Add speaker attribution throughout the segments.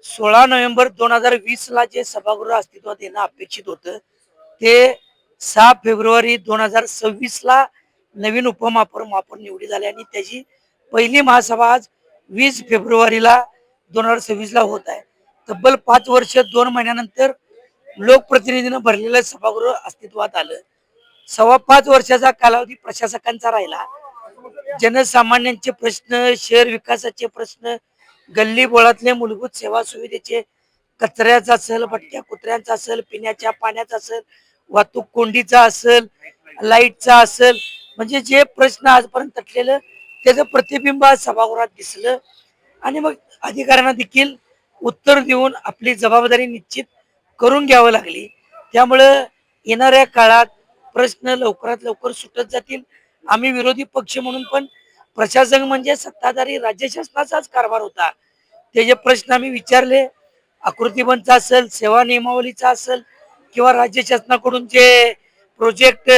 Speaker 1: 16 November 2020 ला जे सभागृह अस्तित्वात येणं अपेक्षित होतं ते 6 फेब्रुवारी 2026 ला नवीन उपमहापौर निवडी झाली आणि त्याची पहिली महासभा आज 20 फेब्रुवारीला 2026 ला होत आहे. तब्बल 5 वर्ष 2 महिन्यानंतर लोकप्रतिनिधीनं भरलेलं सभागृह अस्तित्वात आलं. 5.25 वर्षाचा कालावधी प्रशासकांचा राहिला. जनसामान्यांचे प्रश्न, शहर विकासाचे प्रश्न, गल्ली बोळातले मूलभूत सेवा सुविधेचे, कचऱ्याचा असेल, भटक्या कुत्र्यांचा असेल, पिण्याच्या पाण्याचा असेल, वाहतूक कोंडीचा असेल, लाईटचा असेल, म्हणजे जे प्रश्न आजपर्यंत तटलेलं त्याचं प्रतिबिंब आज सभागृहात दिसलं. आणि मग अधिकाऱ्यांना देखील उत्तर देऊन आपली जबाबदारी निश्चित करून घ्यावं लागली. त्यामुळं येणाऱ्या काळात प्रश्न लवकरात लवकर सुटत जातील. आम्ही विरोधी पक्ष म्हणून पण प्रशासन म्हणजे सत्ताधारी राज्य शासनाचाच कारभार होता. ते जे प्रश्न आम्ही विचारले, आकृतीबंधचा असेल, सेवा नियमावलीचा असेल किंवा राज्य शासनाकडून जे प्रोजेक्ट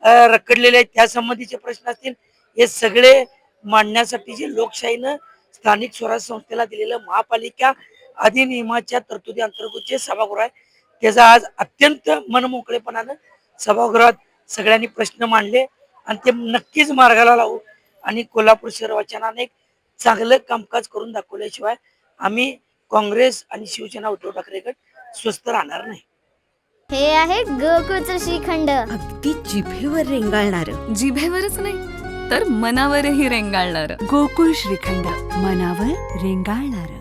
Speaker 1: रखडलेले आहेत त्या संबंधीचे प्रश्न असतील, हे सगळे मांडण्यासाठी जे लोकशाहीनं स्थानिक स्वराज्य संस्थेला दिलेलं महापालिका अधिनियमाच्या तरतुदी अंतर्गत जे सभागृह आहे त्याचा आज अत्यंत मनमोकळेपणानं सभागृहात सगळ्यांनी प्रश्न मांडले आणि ते नक्कीच मार्गाला लावू. आणि कोल्हापूर शहर वचनाने एक चांगलं कामकाज करून दाखवल्याशिवाय आम्ही काँग्रेस आणि शिवसेना उद्धव ठाकरे गट स्वस्थ राहणार नाही.
Speaker 2: हे आहे गोकुळचं श्रीखंड,
Speaker 3: अगदी जिभेवर रेंगाळणार.
Speaker 4: जिभेवरच नाही तर मनावरही रेंगाळणार.
Speaker 3: गोकुळ श्रीखंड, मनावर रेंगाळणार.